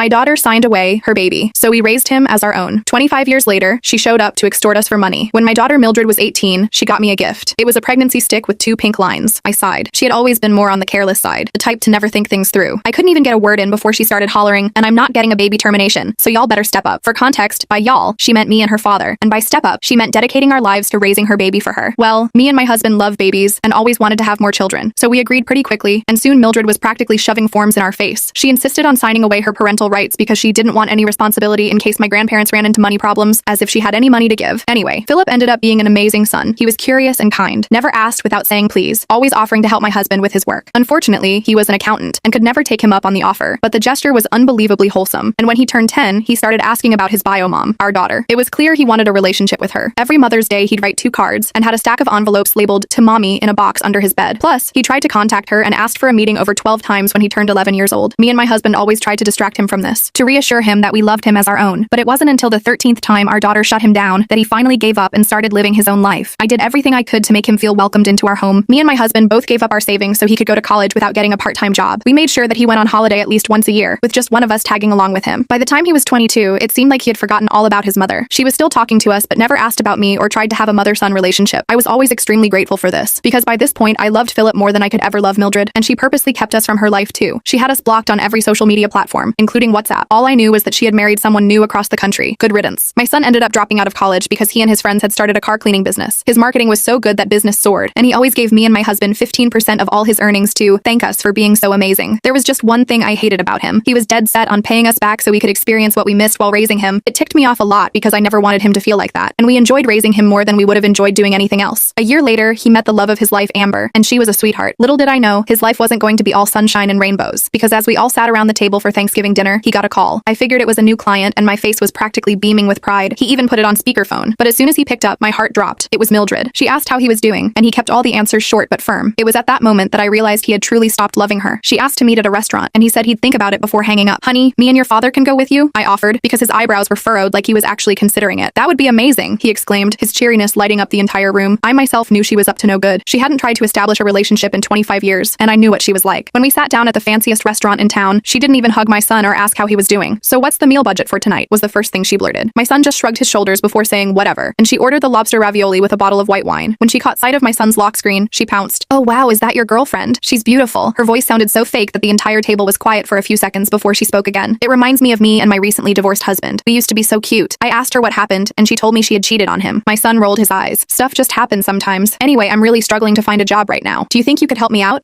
My daughter signed away her baby, so we raised him as our own. 25 years later, she showed up to extort us for money. When my daughter Mildred was 18, she got me a gift. It was a pregnancy stick with 2 pink lines. I sighed. She had always been more on the careless side, the type to never think things through. I couldn't even get a word in before she started hollering, and I'm not getting a baby termination, so y'all better step up. For context, by y'all, she meant me and her father, and by step up, she meant dedicating our lives to raising her baby for her. Well, me and my husband love babies and always wanted to have more children, so we agreed pretty quickly, and soon Mildred was practically shoving forms in our face. She insisted on signing away her parental rights because she didn't want any responsibility in case my grandparents ran into money problems, as if she had any money to give. Anyway, Philip ended up being an amazing son. He was curious and kind, never asked without saying please, always offering to help my husband with his work. Unfortunately, he was an accountant and could never take him up on the offer, but the gesture was unbelievably wholesome, and when he turned 10, he started asking about his bio mom, our daughter. It was clear he wanted a relationship with her. Every Mother's Day, he'd write 2 cards and had a stack of envelopes labeled "to mommy" in a box under his bed. Plus, he tried to contact her and asked for a meeting over 12 times when he turned 11 years old. Me and my husband always tried to distract him from this, to reassure him that we loved him as our own. But it wasn't until the 13th time our daughter shut him down that he finally gave up and started living his own life. I did everything I could to make him feel welcomed into our home. Me and my husband both gave up our savings so he could go to college without getting a part-time job. We made sure that he went on holiday at least once a year, with just one of us tagging along with him. By the time he was 22, it seemed like he had forgotten all about his mother. She was still talking to us but never asked about me or tried to have a mother-son relationship. I was always extremely grateful for this, because by this point I loved Philip more than I could ever love Mildred, and she purposely kept us from her life too. She had us blocked on every social media platform, including WhatsApp. All I knew was that she had married someone new across the country. Good riddance. My son ended up dropping out of college because he and his friends had started a car cleaning business. His marketing was so good that business soared, and he always gave me and my husband 15% of all his earnings to thank us for being so amazing. There was just one thing I hated about him. He was dead set on paying us back so we could experience what we missed while raising him. It ticked me off a lot because I never wanted him to feel like that, and we enjoyed raising him more than we would have enjoyed doing anything else. A year later, he met the love of his life, Amber, and she was a sweetheart. Little did I know, his life wasn't going to be all sunshine and rainbows, because as we all sat around the table for Thanksgiving dinner, he got a call. I figured it was a new client, and my face was practically beaming with pride. He even put it on speakerphone, but as soon as he picked up, my heart dropped. It was Mildred. She asked how he was doing, and he kept all the answers short but firm. It was at that moment that I realized he had truly stopped loving her. She asked to meet at a restaurant, and he said he'd think about it before hanging up. Honey, me and your father can go with you? I offered, because his eyebrows were furrowed like he was actually considering it. That would be amazing, he exclaimed, his cheeriness lighting up the entire room. I myself knew she was up to no good. She hadn't tried to establish a relationship in 25 years, and I knew what she was like. When we sat down at the fanciest restaurant in town, she didn't even hug my son or ask how he was doing. So what's the meal budget for tonight? Was the first thing she blurted. My son just shrugged his shoulders before saying whatever, and she ordered the lobster ravioli with a bottle of white wine. When she caught sight of my son's lock screen, she pounced. Oh wow, is that your girlfriend? She's beautiful. Her voice sounded so fake that the entire table was quiet for a few seconds before she spoke again. It reminds me of me and my recently divorced husband. We used to be so cute. I asked her what happened, and she told me she had cheated on him. My son rolled his eyes. Stuff just happens sometimes. Anyway, I'm really struggling to find a job right now. Do you think you could help me out?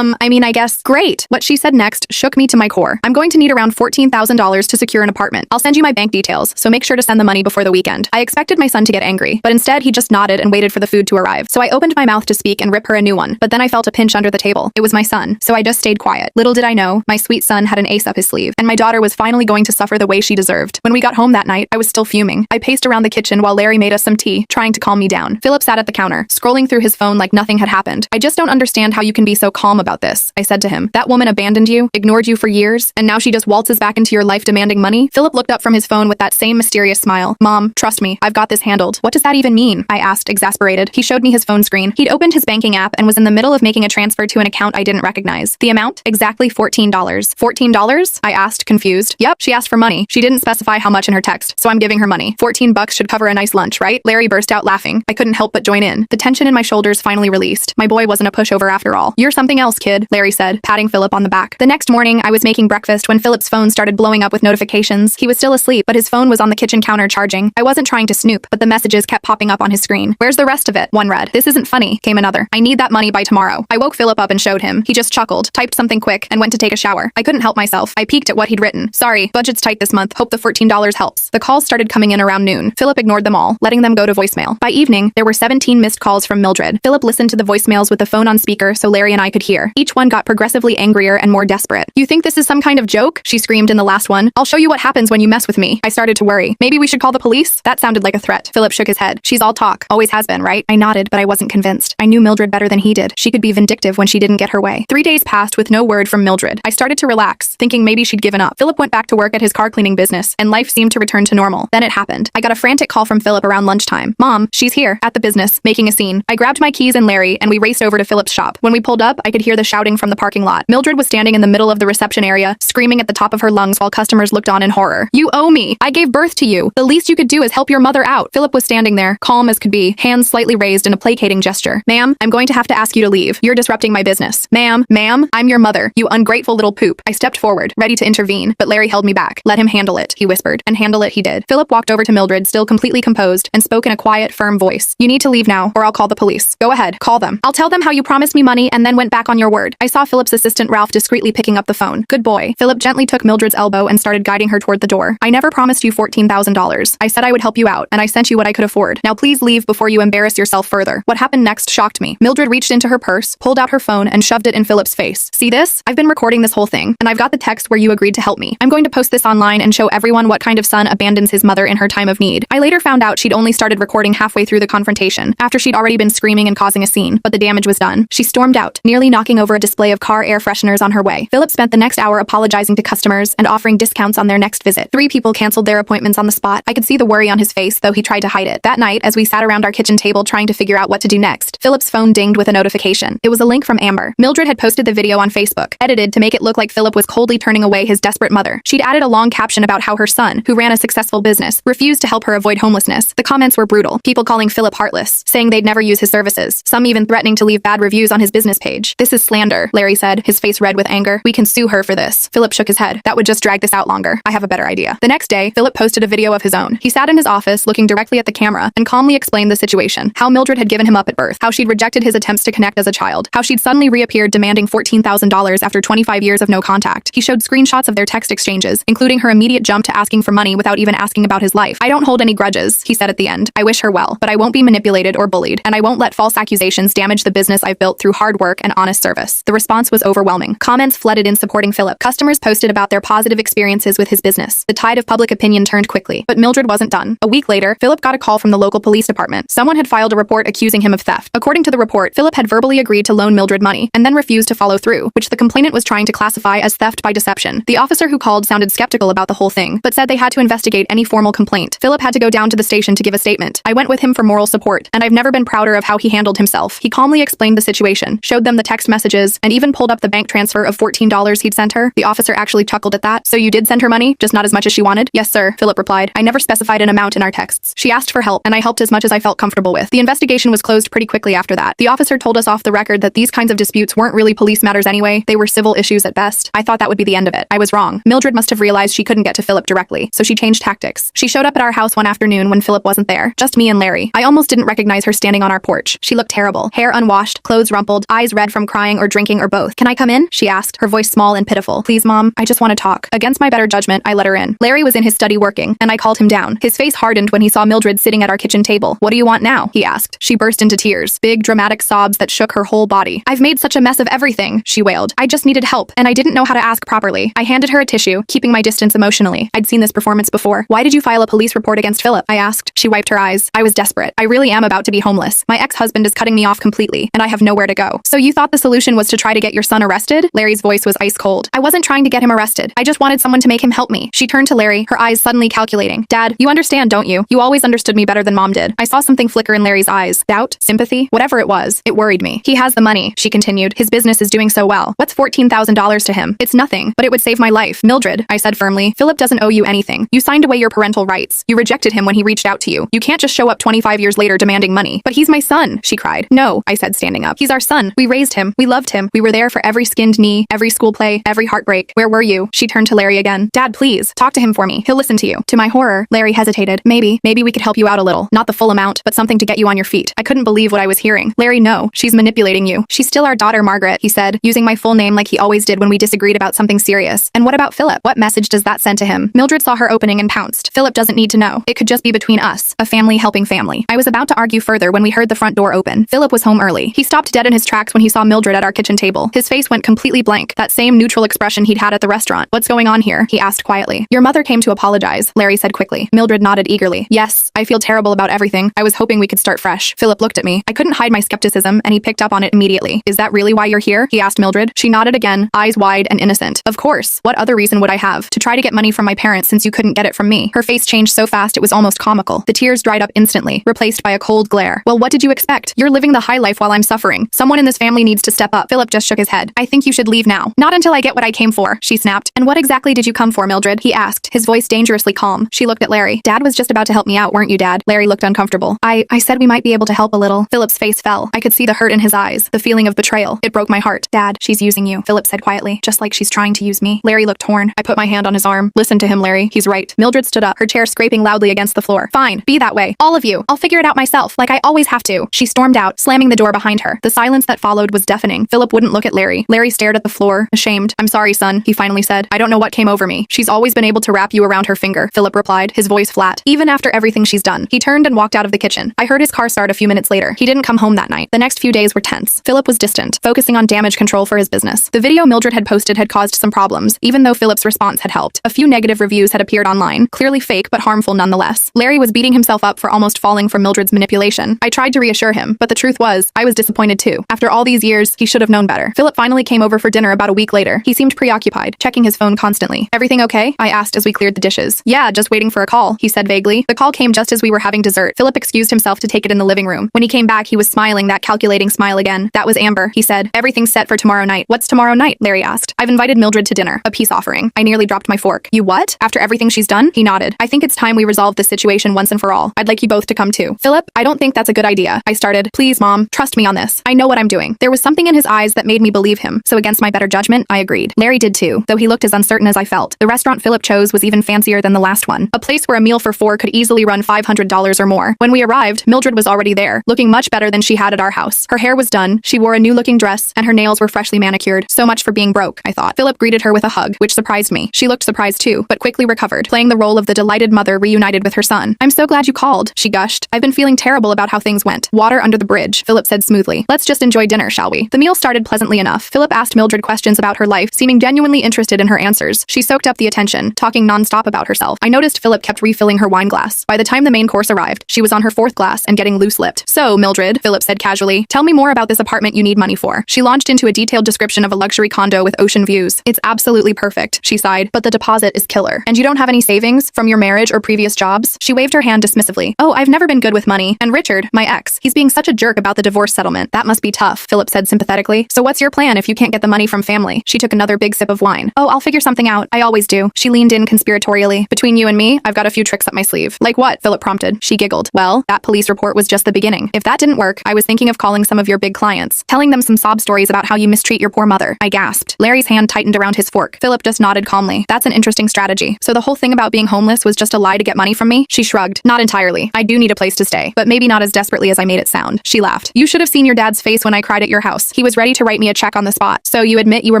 I guess. Great. What she said next shook me to my core. I'm going to need around $14,000 to secure an apartment. I'll send you my bank details, so make sure to send the money before the weekend. I expected my son to get angry, but instead he just nodded and waited for the food to arrive. So I opened my mouth to speak and rip her a new one, but then I felt a pinch under the table. It was my son, so I just stayed quiet. Little did I know, my sweet son had an ace up his sleeve, and my daughter was finally going to suffer the way she deserved. When we got home that night, I was still fuming. I paced around the kitchen while Larry made us some tea, trying to calm me down. Philip sat at the counter, scrolling through his phone like nothing had happened. I just don't understand how you can be so calm about this, I said to him. That woman abandoned you, ignored you for years, and now she just waltzes back into your life demanding money? Philip looked up from his phone with that same mysterious smile. Mom, trust me, I've got this handled. What does that even mean? I asked, exasperated. He showed me his phone screen. He'd opened his banking app and was in the middle of making a transfer to an account I didn't recognize. The amount? Exactly $14. $14? I asked, confused. Yep, she asked for money. She didn't specify how much in her text, so I'm giving her money. $14 should cover a nice lunch, right? Larry burst out laughing. I couldn't help but join in. The tension in my shoulders finally released. My boy wasn't a pushover after all. You're something else, kid, Larry said, patting Philip on the back. The next morning, I was making breakfast when Philip's phone started blowing up with notifications. He was still asleep, but his phone was on the kitchen counter charging. I wasn't trying to snoop, but the messages kept popping up on his screen. Where's the rest of it? One read. This isn't funny, came another. I need that money by tomorrow. I woke Philip up and showed him. He just chuckled, typed something quick, and went to take a shower. I couldn't help myself. I peeked at what he'd written. Sorry, budget's tight this month. Hope the $14 helps. The calls started coming in around noon. Philip ignored them all, letting them go to voicemail. By evening, there were 17 missed calls from Mildred. Philip listened to the voicemails with the phone on speaker so Larry and I could hear. Each one got progressively angrier and more desperate. You think this is some kind of joke? She screamed in the last one. I'll show you what happens when you mess with me. I started to worry. Maybe we should call the police? That sounded like a threat. Philip shook his head. She's all talk. Always has been, right? I nodded, but I wasn't convinced. I knew Mildred better than he did. She could be vindictive when she didn't get her way. 3 days passed with no word from Mildred. I started to relax, thinking maybe she'd given up. Philip went back to work at his car cleaning business, and life seemed to return to normal. Then it happened. I got a frantic call from Philip around lunchtime. Mom, she's here, at the business, making a scene. I grabbed my keys and Larry, and we raced over to Philip's shop. When we pulled up, I could hear the shouting from the parking lot. Mildred was standing in the middle of the reception area, screaming at the top of her lungs things while customers looked on in horror. You owe me. I gave birth to you. The least you could do is help your mother out. Philip was standing there, calm as could be, hands slightly raised in a placating gesture. Ma'am, I'm going to have to ask you to leave. You're disrupting my business. Ma'am, I'm your mother, you ungrateful little poop. I stepped forward, ready to intervene, but Larry held me back. Let him handle it, he whispered, and handle it he did. Philip walked over to Mildred, still completely composed, and spoke in a quiet, firm voice. You need to leave now, or I'll call the police. Go ahead, call them. I'll tell them how you promised me money and then went back on your word. I saw Philip's assistant Ralph discreetly picking up the phone. Good boy. Philip gently took Mildred's elbow and started guiding her toward the door. I never promised you $14,000. I said I would help you out, and I sent you what I could afford. Now please leave before you embarrass yourself further. What happened next shocked me. Mildred reached into her purse, pulled out her phone, and shoved it in Philip's face. See this? I've been recording this whole thing, and I've got the text where you agreed to help me. I'm going to post this online and show everyone what kind of son abandons his mother in her time of need. I later found out she'd only started recording halfway through the confrontation, after she'd already been screaming and causing a scene, but the damage was done. She stormed out, nearly knocking over a display of car air fresheners on her way. Philip spent the next hour apologizing to customers and offering discounts on their next visit. 3 people canceled their appointments on the spot. I could see the worry on his face, though he tried to hide it. That night, as we sat around our kitchen table trying to figure out what to do next, Philip's phone dinged with a notification. It was a link from Amber. Mildred had posted the video on Facebook, edited to make it look like Philip was coldly turning away his desperate mother. She'd added a long caption about how her son, who ran a successful business, refused to help her avoid homelessness. The comments were brutal. People calling Philip heartless, saying they'd never use his services. Some even threatening to leave bad reviews on his business page. This is slander, Larry said, his face red with anger. We can sue her for this. Philip shook his head. That would just drag this out longer. I have a better idea. The next day, Philip posted a video of his own. He sat in his office, looking directly at the camera, and calmly explained the situation. How Mildred had given him up at birth. How she'd rejected his attempts to connect as a child. How she'd suddenly reappeared demanding $14,000 after 25 years of no contact. He showed screenshots of their text exchanges, including her immediate jump to asking for money without even asking about his life. I don't hold any grudges, he said at the end. I wish her well, but I won't be manipulated or bullied, and I won't let false accusations damage the business I've built through hard work and honest service. The response was overwhelming. Comments flooded in supporting Philip. Customers posted about their positive experiences with his business. The tide of public opinion turned quickly, but Mildred wasn't done. A week later, Philip got a call from the local police department. Someone had filed a report accusing him of theft. According to the report, Philip had verbally agreed to loan Mildred money and then refused to follow through, which the complainant was trying to classify as theft by deception. The officer who called sounded skeptical about the whole thing, but said they had to investigate any formal complaint. Philip had to go down to the station to give a statement. I went with him for moral support, and I've never been prouder of how he handled himself. He calmly explained the situation, showed them the text messages, and even pulled up the bank transfer of $14 he'd sent her. The officer actually chuckled at that. So you did send her money, just not as much as she wanted? Yes, sir, Philip replied. I never specified an amount in our texts. She asked for help, and I helped as much as I felt comfortable with. The investigation was closed pretty quickly after that. The officer told us off the record that these kinds of disputes weren't really police matters anyway. They were civil issues at best. I thought that would be the end of it. I was wrong. Mildred must have realized she couldn't get to Philip directly, so she changed tactics. She showed up at our house one afternoon when Philip wasn't there. Just me and Larry. I almost didn't recognize her standing on our porch. She looked terrible. Hair unwashed, clothes rumpled, eyes red from crying or drinking or both. Can I come in? She asked, her voice small and pitiful. Please, Mom. I just want to talk. Against my better judgment, I let her in. Larry was in his study working, and I called him down. His face hardened when he saw Mildred sitting at our kitchen table. What do you want now? He asked. She burst into tears. Big, dramatic sobs that shook her whole body. I've made such a mess of everything, she wailed. I just needed help, and I didn't know how to ask properly. I handed her a tissue, keeping my distance emotionally. I'd seen this performance before. Why did you file a police report against Philip? I asked. She wiped her eyes. I was desperate. I really am about to be homeless. My ex-husband is cutting me off completely, and I have nowhere to go. So you thought the solution was to try to get your son arrested? Larry's voice was ice cold. I wasn't trying to get him arrested. I just wanted someone to make him help me. She turned to Larry, her eyes suddenly calculating. Dad, you understand, don't you? You always understood me better than Mom did. I saw something flicker in Larry's eyes. Doubt? Sympathy? Whatever it was. It worried me. He has the money, she continued. His business is doing so well. What's $14,000 to him? It's nothing, but it would save my life. Mildred, I said firmly, Philip doesn't owe you anything. You signed away your parental rights. You rejected him when he reached out to you. You can't just show up 25 years later demanding money. But he's my son, she cried. No, I said, standing up. He's our son. We raised him. We loved him. We were there for every skinned knee, every school play, every heartbreak. Where were you? She turned to Larry again. Dad, please, talk to him for me. He'll listen to you. To my horror, Larry hesitated. Maybe we could help you out a little. Not the full amount, but something to get you on your feet. I couldn't believe what I was hearing. Larry, no. She's manipulating you. She's still our daughter, Margaret, he said, using my full name like he always did when we disagreed about something serious. And what about Philip? What message does that send to him? Mildred saw her opening and pounced. Philip doesn't need to know. It could just be between us. A family helping family. I was about to argue further when we heard the front door open. Philip was home early. He stopped dead in his tracks when he saw Mildred at our kitchen table. His face went completely blank, that same neutral expression he'd had at the restaurant. What's going on here? He asked quietly. Your mother came to apologize, Larry said quickly. Mildred nodded eagerly. Yes, I feel terrible about everything. I was hoping we could start fresh. Philip looked at me. I couldn't hide my skepticism, and he picked up on it immediately. Is that really why you're here? He asked Mildred. She nodded again, eyes wide and innocent. Of course. What other reason would I have? To try to get money from my parents since you couldn't get it from me. Her face changed so fast it was almost comical. The tears dried up instantly, replaced by a cold glare. Well, what did you expect? You're living the high life while I'm suffering. Someone in this family needs to step up. Philip just shook his head. I think you should leave now. Not until I get what I came for, she snapped. And what What exactly did you come for, Mildred? He asked, his voice dangerously calm. She looked at Larry. Dad was just about to help me out, weren't you, Dad? Larry looked uncomfortable. I said we might be able to help a little. Philip's face fell. I could see the hurt in his eyes, the feeling of betrayal. It broke my heart. Dad, she's using you, Philip said quietly, just like she's trying to use me. Larry looked torn. I put my hand on his arm. Listen to him, Larry. He's right. Mildred stood up, her chair scraping loudly against the floor. Fine, be that way. All of you. I'll figure it out myself, like I always have to. She stormed out, slamming the door behind her. The silence that followed was deafening. Philip wouldn't look at Larry. Larry stared at the floor, ashamed. I'm sorry, son, he finally said. I don't know what came over me. She's always been able to wrap you around her finger, Philip replied, his voice flat. Even after everything she's done. He turned and walked out of the kitchen. I heard his car start a few minutes later. He didn't come home that night. The next few days were tense. Philip was distant, focusing on damage control for his business. The video Mildred had posted had caused some problems, even though Philip's response had helped. A few negative reviews had appeared online, clearly fake but harmful nonetheless. Larry was beating himself up for almost falling for Mildred's manipulation. I tried to reassure him, but the truth was, I was disappointed too. After all these years, he should have known better. Philip finally came over for dinner about a week later. He seemed preoccupied, checking his phone constantly. Everything okay? I asked as we cleared the dishes. Yeah, just waiting for a call, he said vaguely. The call came just as we were having dessert. Philip excused himself to take it in the living room. When he came back, he was smiling that calculating smile again. That was Amber, he said. Everything's set for tomorrow night. What's tomorrow night? Larry asked. I've invited Mildred to dinner, a peace offering. I nearly dropped my fork. You what? After everything she's done? He nodded. I think it's time we resolve this situation once and for all. I'd like you both to come too. Philip, I don't think that's a good idea. I started. Please, Mom, trust me on this. I know what I'm doing. There was something in his eyes that made me believe him, so against my better judgment, I agreed. Larry did too, though he looked as uncertain as I felt. The restaurant Philip chose was even fancier than the last one, a place where a meal for four could easily run $500 or more. When we arrived, Mildred was already there, looking much better than she had at our house. Her hair was done, she wore a new-looking dress, and her nails were freshly manicured. So much for being broke, I thought. Philip greeted her with a hug, which surprised me. She looked surprised too, but quickly recovered, playing the role of the delighted mother reunited with her son. I'm so glad you called, she gushed. I've been feeling terrible about how things went. Water under the bridge, Philip said smoothly. Let's just enjoy dinner, shall we? The meal started pleasantly enough. Philip asked Mildred questions about her life, seeming genuinely interested in her answers. She soaked up the attention, talking nonstop about herself. I noticed Philip kept refilling her wine glass. By the time the main course arrived, she was on her fourth glass and getting loose-lipped. So, Mildred, Philip said casually, tell me more about this apartment you need money for. She launched into a detailed description of a luxury condo with ocean views. It's absolutely perfect, she sighed, but the deposit is killer. And you don't have any savings from your marriage or previous jobs? She waved her hand dismissively. Oh, I've never been good with money. And Richard, my ex, he's being such a jerk about the divorce settlement. That must be tough, Philip said sympathetically. So what's your plan if you can't get the money from family? She took another big sip of wine. Oh, I'll figure something out. I always do. She leaned in conspiratorially. Between you and me, I've got a few tricks up my sleeve. Like what? Philip prompted. She giggled. Well, that police report was just the beginning. If that didn't work, I was thinking of calling some of your big clients, telling them some sob stories about how you mistreat your poor mother. I gasped. Larry's hand tightened around his fork. Philip just nodded calmly. That's an interesting strategy. So the whole thing about being homeless was just a lie to get money from me? She shrugged. Not entirely. I do need a place to stay, but maybe not as desperately as I made it sound. She laughed. You should have seen your dad's face when I cried at your house. He was ready to write me a check on the spot. So you admit you were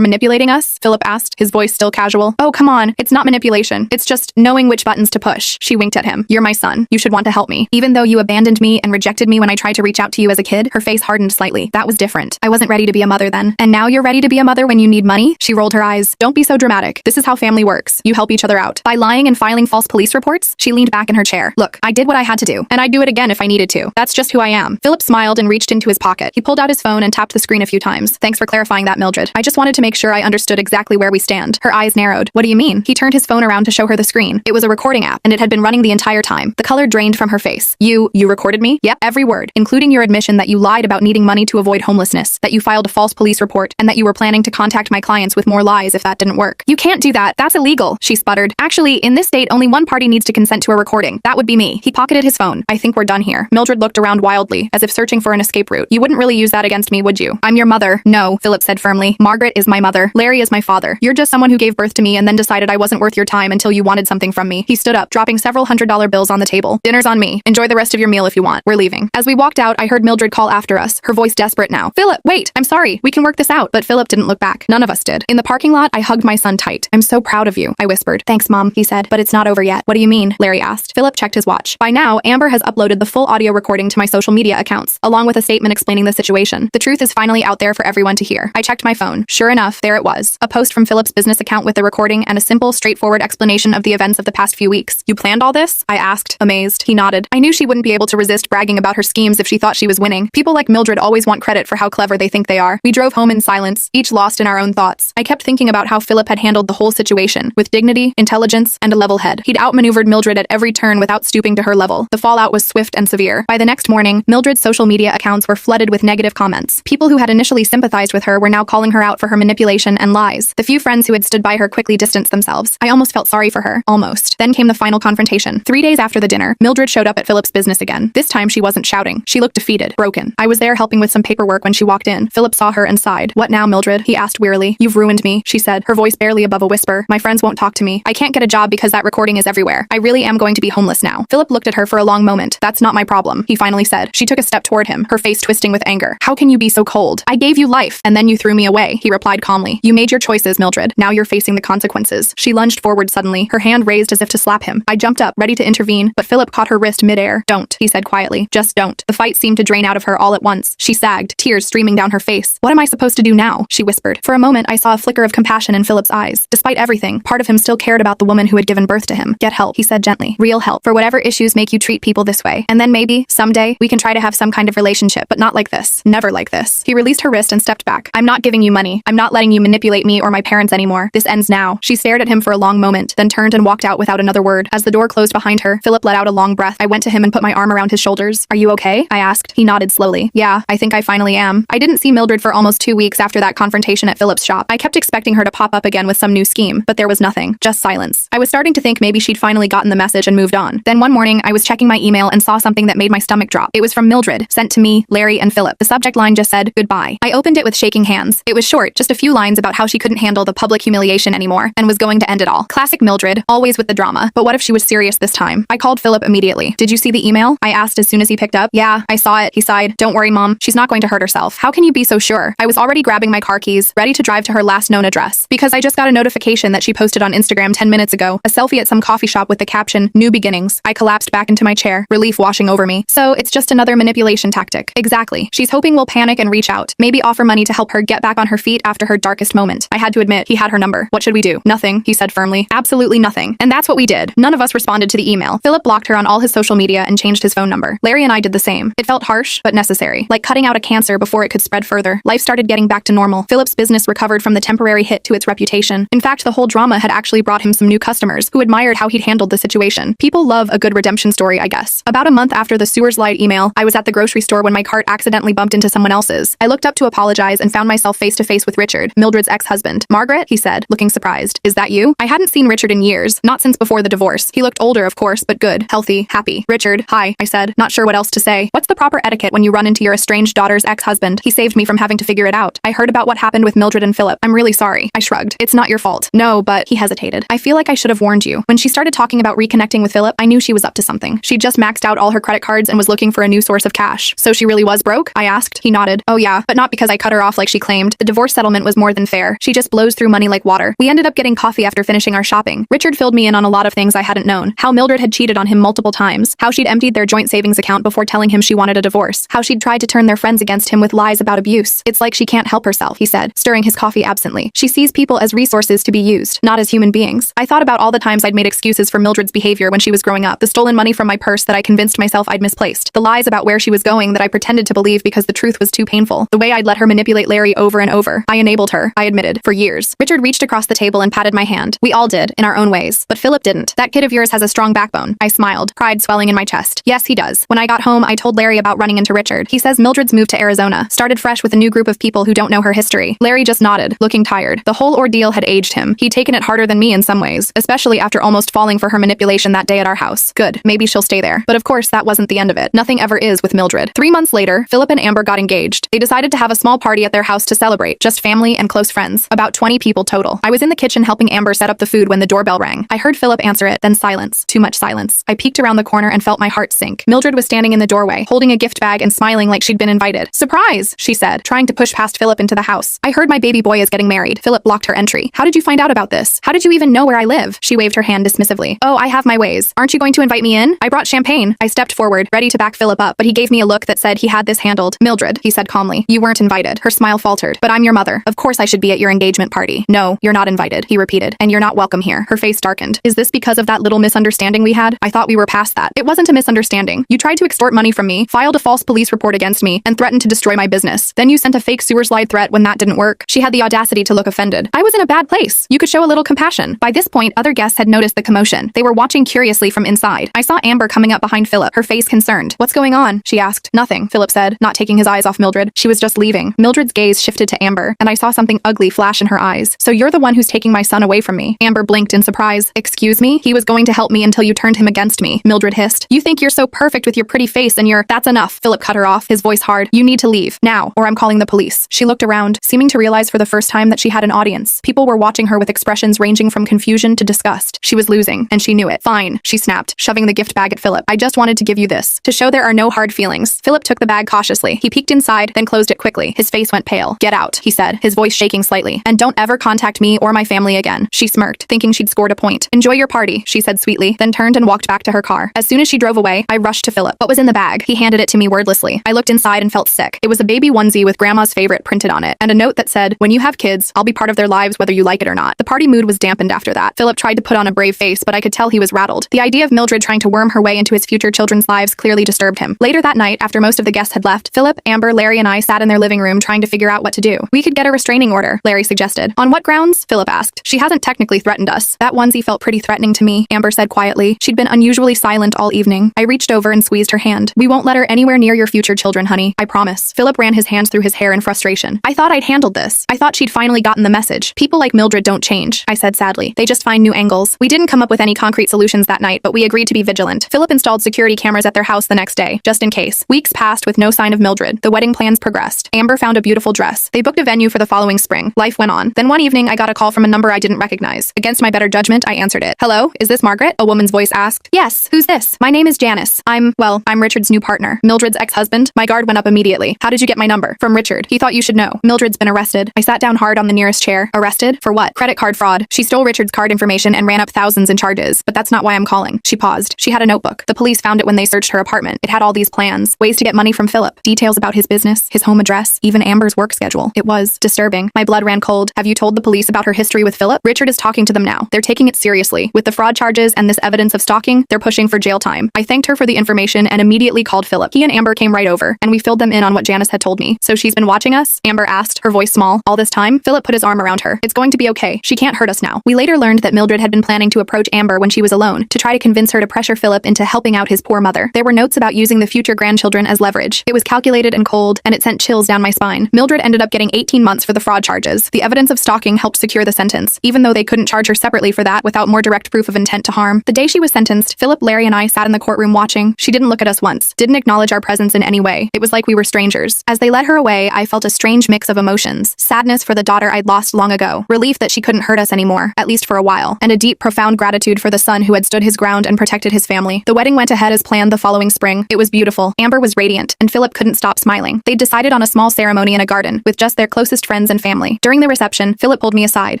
manipulating us? Philip asked, his voice still casual. Oh, come on. It's not manipulation. It's just knowing which buttons to push. She winked at him. You're my son. You should want to help me. Even though you abandoned me and rejected me when I tried to reach out to you as a kid, her face hardened slightly. That was different. I wasn't ready to be a mother then. And now you're ready to be a mother when you need money? She rolled her eyes. Don't be so dramatic. This is how family works. You help each other out. By lying and filing false police reports? She leaned back in her chair. Look, I did what I had to do, and I'd do it again if I needed to. That's just who I am. Philip smiled and reached into his pocket. He pulled out his phone and tapped the screen a few times. Thanks for clarifying that, Mildred. I just wanted to make sure I understood exactly where we stand. Her eyes narrowed. What do you mean? He turned his phone around to show her the screen. It was a recording app, and it had been running the entire time. The color drained from her face. You recorded me? Yep, every word, including your admission that you lied about needing money to avoid homelessness, that you filed a false police report, and that you were planning to contact my clients with more lies if that didn't work. You can't do that. That's illegal, she sputtered. Actually, in this state, only one party needs to consent to a recording. That would be me. He pocketed his phone. I think we're done here. Mildred looked around wildly, as if searching for an escape route. You wouldn't really use that against me, would you? I'm your mother. No, Philip said firmly. Margaret is my mother. Larry is my father. You're just someone who gave birth to me and then decided I wasn't worth your time until you wanted something from me. He stood up, dropping several $100 bills on the table. Dinner's on me. Enjoy the rest of your meal if you want. We're leaving. As we walked out, I heard Mildred call after us, her voice desperate now. Philip, wait! I'm sorry. We can work this out. But Philip didn't look back. None of us did. In the parking lot, I hugged my son tight. I'm so proud of you, I whispered. Thanks, Mom, he said. But it's not over yet. What do you mean? Larry asked. Philip checked his watch. By now, Amber has uploaded the full audio recording to my social media accounts, along with a statement explaining the situation. The truth is finally out there for everyone to hear. I checked my phone. Sure enough, there it was. A post from Philip's business account with the recording and a simple, straightforward explanation of the events of the past few weeks. You planned all this? I asked, amazed. He nodded. I knew she wouldn't be able to resist bragging about her schemes if she thought she was winning. People like Mildred always want credit for how clever they think they are. We drove home in silence, each lost in our own thoughts. I kept thinking about how Philip had handled the whole situation, with dignity, intelligence, and a level head. He'd outmaneuvered Mildred at every turn without stooping to her level. The fallout was swift and severe. By the next morning, Mildred's social media accounts were flooded with negative comments. People who had initially sympathized with her were now calling her out for her manipulation and lies. The few friends who had stood by her quickly distanced themselves. I almost felt sorry for her. Almost. Then came the final confrontation. 3 days after the dinner, Mildred showed up at Philip's business again. This time she wasn't shouting. She looked defeated, broken. I was there helping with some paperwork when she walked in. Philip saw her and sighed. "What now, Mildred?" he asked wearily. "You've ruined me," she said, her voice barely above a whisper. "My friends won't talk to me. I can't get a job because that recording is everywhere. I really am going to be homeless now." Philip looked at her for a long moment. "That's not my problem," he finally said. She took a step toward him, her face twisting with anger. "How can you be so cold? I gave you life, and then you threw me away," he replied calmly. "You made your choices, Mildred. Now you're facing the consequences." She lunged forward suddenly, her hand raised as if to slap him. I jumped up, ready to intervene, but Philip caught her wrist midair. "Don't," he said quietly. "Just don't." The fight seemed to drain out of her all at once. She sagged, tears streaming down her face. "What am I supposed to do now?" she whispered. For a moment, I saw a flicker of compassion in Philip's eyes. Despite everything, part of him still cared about the woman who had given birth to him. "Get help," he said gently. "Real help. For whatever issues make you treat people this way. And then maybe, someday, we can try to have some kind of relationship, but not like this. Never like this." He released her wrist and stepped back. "I'm not giving you money. I'm not letting you manipulate me or my parents anymore. This ends now." She stared at him for a long moment, then turned and walked out without another word. As the door closed behind her, Philip let out a long breath. I went to him and put my arm around his shoulders. "Are you okay?" I asked. He nodded slowly. "Yeah, I think I finally am." I didn't see Mildred for almost 2 weeks after that confrontation at Philip's shop. I kept expecting her to pop up again with some new scheme, but there was nothing. Just silence. I was starting to think maybe she'd finally gotten the message and moved on. Then one morning, I was checking my email and saw something that made my stomach drop. It was from Mildred, sent to me, Larry, and Philip. The subject line just said, "Goodbye." I opened it with shaking hands. It was short, just a few lines about how she couldn't handle the public humiliation anymore and was going to end it all. Classic Mildred, always with the drama. But what if she was serious this time? I called Philip immediately. "Did you see the email?" I asked as soon as he picked up. "Yeah, I saw it," he sighed. "Don't worry, Mom. She's not going to hurt herself." "How can you be so sure?" I was already grabbing my car keys, ready to drive to her last known address, because I just got a notification that she posted on Instagram 10 minutes ago, a selfie at some coffee shop with the caption, "New beginnings." I collapsed back into my chair, relief washing over me. So it's just another manipulation tactic. Exactly. She's hoping we'll panic and reach out, maybe offer money to help her get back on her feet after her darkest moment. I had to admit, he had her number. "What should we do?" "Nothing," he said firmly. "Absolutely nothing." And that's what we did. None of us responded to the email. Philip blocked her on all his social media and changed his phone number. Larry and I did the same. It felt harsh, but necessary. Like cutting out a cancer before it could spread further. Life started getting back to normal. Philip's business recovered from the temporary hit to its reputation. In fact, the whole drama had actually brought him some new customers who admired how he'd handled the situation. People love a good redemption story, I guess. About a month after the sewer slide email, I was at the grocery store when my cart accidentally bumped into someone else's. I looked up to apologize and found myself face to face with Richard, Mildred's ex-husband. "Margaret," he said, looking surprised. "Is that you?" I hadn't seen Richard in years, not since before the divorce. He looked older, of course, but good, healthy, happy. "Richard, hi," I said, not sure what else to say. "What's the proper etiquette when you run into your estranged daughter's ex-husband?" He saved me from having to figure it out. "I heard about what happened with Mildred and Philip. I'm really sorry." I shrugged. "It's not your fault." "No, but," he hesitated. "I feel like I should have warned you." When she started talking about reconnecting with Philip, I knew she was up to something. She'd just maxed out all her credit cards and was looking for a new source of cash. "So she really was broke?" I asked. He nodded. "Oh yeah, but not because I cut her off like she claimed. The divorce settlement was more than fair. She just blows through money like water." We ended up getting coffee after finishing our shopping. Richard filled me in on a lot of things I hadn't known. How Mildred had cheated on him multiple times. How she'd emptied their joint savings account before telling him she wanted a divorce. How she'd tried to turn their friends against him with lies about abuse. "It's like she can't help herself," he said, stirring his coffee absently. "She sees people as resources to be used, not as human beings." I thought about all the times I'd made excuses for Mildred's behavior when she was growing up. The stolen money from my purse that I convinced myself I'd misplaced. The lies about where she was going that I pretended to believe because the truth was too painful. The way I'd let her manipulate Larry over and over. I enabled her, I admitted, for years. Richard reached across the table and patted my hand. We all did, in our own ways. But Philip didn't. "That kid of yours has a strong backbone." I smiled, pride swelling in my chest. "Yes, he does." When I got home, I told Larry about running into Richard. He says Mildred's moved to Arizona, started fresh with a new group of people who don't know her history. Larry just nodded, looking tired. The whole ordeal had aged him. He'd taken it harder than me in some ways, especially after almost falling for her manipulation that day at our house. Good, maybe she'll stay there. But of course, that wasn't the end of it. Nothing ever is with Mildred. 3 months later, Philip and Amber got engaged. They decided to have a small party at their house to celebrate, just family and close friends. About 20 people total. I was in the kitchen helping Amber set up the food when the doorbell rang. I heard Philip answer it, then silence. Too much silence. I peeked around the corner and felt my heart sink. Mildred was standing in the doorway, holding a gift bag and smiling like she'd been invited. "Surprise," she said, trying to push past Philip into the house. "I heard my baby boy is getting married." Philip blocked her entry. "How did you find out about this? How did you even know where I live?" She waved her hand dismissively. "Oh, I have my ways. Aren't you going to invite me in? I brought champagne." I stepped forward, ready to back Philip up, but he gave me a look that said he had this handled. "Mildred," he said calmly, "you weren't invited." Her smile faltered. "But I'm your mother. Of course I should be at your engagement party." "No, you're not invited," he repeated, "and you're not welcome here." Her face darkened. "Is this because of that little misunderstanding we had? I thought we were past that." "It wasn't a misunderstanding. You tried to extort money from me, filed a false police report against me, and threatened to destroy my business. Then you sent a fake sewer slide threat when that didn't work." She had the audacity to look offended. I was in a bad place. You could show a little compassion. By this point, other guests had noticed the commotion. They were watching curiously from inside. I saw Amber coming up behind Philip, her face concerned. "What's going on?" she asked. "Nothing," Philip said, not taking his eyes off Mildred. She was just leaving. Mildred's gaze shifted to Amber, and I saw something ugly flash in her eyes. "So you're the the one who's taking my son away from me. Amber blinked in surprise. Excuse me? He was going to help me until you turned him against me, Mildred hissed. You think you're so perfect with your pretty face and that's enough. Philip cut her off, his voice hard. You need to leave, now, or I'm calling the police. She looked around, seeming to realize for the first time that she had an audience. People were watching her with expressions ranging from confusion to disgust. She was losing, and she knew it. Fine, she snapped, shoving the gift bag at Philip. I just wanted to give you this, to show there are no hard feelings. Philip took the bag cautiously. He peeked inside, then closed it quickly. His face went pale. Get out, he said, his voice shaking slightly. And don't ever contact me or my family again. She smirked, thinking she'd scored a point. Enjoy your party, she said sweetly, then turned and walked back to her car. As soon as she drove away, I rushed to Philip. What was in the bag? He handed it to me wordlessly. I looked inside and felt sick. It was a baby onesie with grandma's favorite printed on it, and a note that said, when you have kids, I'll be part of their lives whether you like it or not. The party mood was dampened after that. Philip tried to put on a brave face, but I could tell he was rattled. The idea of Mildred trying to worm her way into his future children's lives clearly disturbed him. Later that night, after most of the guests had left, Philip, Amber, Larry, and I sat in their living room trying to figure out what to do. We could get a restraining order, Larry suggested. On what grounds? Philip asked. She hasn't technically threatened us. That onesie felt pretty threatening to me, Amber said quietly. She'd been unusually silent all evening. I reached over and squeezed her hand. We won't let her anywhere near your future children, honey. I promise. Philip ran his hands through his hair in frustration. I thought I'd handled this. I thought she'd finally gotten the message. People like Mildred don't change, I said sadly. They just find new angles. We didn't come up with any concrete solutions that night, but we agreed to be vigilant. Philip installed security cameras at their house the next day, just in case. Weeks passed with no sign of Mildred. The wedding plans progressed. Amber found a beautiful dress. They booked a venue for the following spring. Life went on. Then one evening, I got a call from a number I didn't recognize. Against my better judgment, I answered it. Hello, is this Margaret? A woman's voice asked. Yes, who's this? My name is Janice. I'm Richard's new partner. Mildred's ex-husband. My guard went up immediately. How did you get my number? From Richard. He thought you should know. Mildred's been arrested. I sat down hard on the nearest chair. Arrested? For what? Credit card fraud. She stole Richard's card information and ran up thousands in charges. But that's not why I'm calling. She paused. She had a notebook. The police found it when they searched her apartment. It had all these plans. Ways to get money from Philip. Details about his business, his home address, even Amber's work schedule. It was disturbing. My blood ran cold. Have you told the police about her history with Philip? Richard is talking to them now. They're taking it seriously. With the fraud charges and this evidence of stalking, they're pushing for jail time. I thanked her for the information and immediately called Philip. He and Amber came right over, and we filled them in on what Janice had told me. So she's been watching us? Amber asked, her voice small. All this time? Philip put his arm around her. It's going to be okay. She can't hurt us now. We later learned that Mildred had been planning to approach Amber when she was alone, to try to convince her to pressure Philip into helping out his poor mother. There were notes about using the future grandchildren as leverage. It was calculated and cold, and it sent chills down my spine. Mildred ended up getting 18 months for the fraud charges. The evidence of stalking helped secure the sentence, even though they couldn't charge her separately for that without more direct proof of intent to harm. The day she was sentenced, Philip, Larry, and I sat in the courtroom watching. She didn't look at us once, didn't acknowledge our presence in any way. It was like we were strangers. As they led her away, I felt a strange mix of emotions. Sadness for the daughter I'd lost long ago, relief that she couldn't hurt us anymore, at least for a while, and a deep, profound gratitude for the son who had stood his ground and protected his family. The wedding went ahead as planned the following spring. It was beautiful. Amber was radiant, and Philip couldn't stop smiling. They'd decided on a small ceremony in a garden, with just their closest friends and family. During the reception, Philip pulled me aside.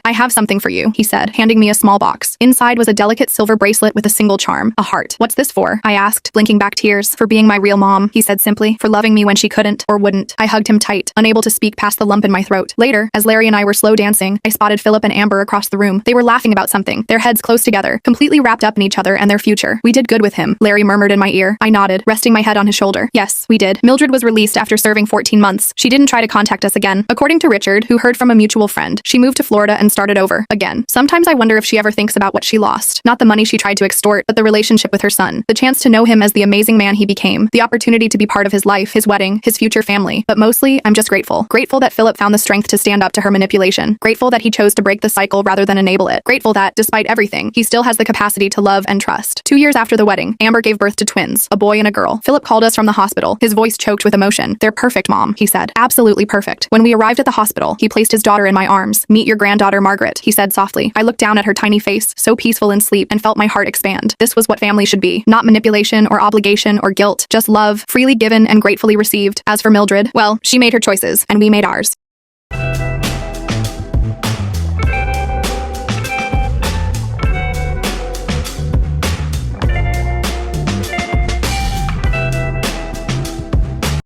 I have something for you, he said, handing me a small box. Inside was a delicate silver bracelet with a single charm, a heart. What's this for? I asked, blinking back tears. For being my real mom, he said simply, for loving me when she couldn't or wouldn't. I hugged him tight, unable to speak past the lump in my throat. Later, as Larry and I were slow dancing, I spotted Philip and Amber across the room. They were laughing about something, their heads close together, completely wrapped up in each other and their future. We did good with him, Larry murmured in my ear. I nodded, resting my head on his shoulder. Yes, we did. Mildred was released after serving 14 months. She didn't try to contact us again. According to Richard, who heard from a mutual friend, she moved to Florida and started over again. Sometimes I wonder if she ever thinks about what she lost. Not the money she tried to extort, but the relationship with her son. The chance to know him as the amazing man he became. The opportunity to be part of his life, his wedding, his future family. But mostly, I'm just grateful. Grateful that Philip found the strength to stand up to her manipulation. Grateful that he chose to break the cycle rather than enable it. Grateful that, despite everything, he still has the capacity to love and trust. 2 years after the wedding, Amber gave birth to twins, a boy and a girl. Philip called us from the hospital, his voice choked with emotion. They're perfect, Mom, he said. Absolutely perfect. When we arrived at the hospital, he placed his daughter in my arms. Meet your granddaughter, Margaret, he said softly. I looked down at her tiny face, so peaceful in sleep, and felt my heart expand. This was what family should be. Not manipulation or obligation or guilt, just love, freely given and gratefully received. As for Mildred, well, she made her choices, and we made ours.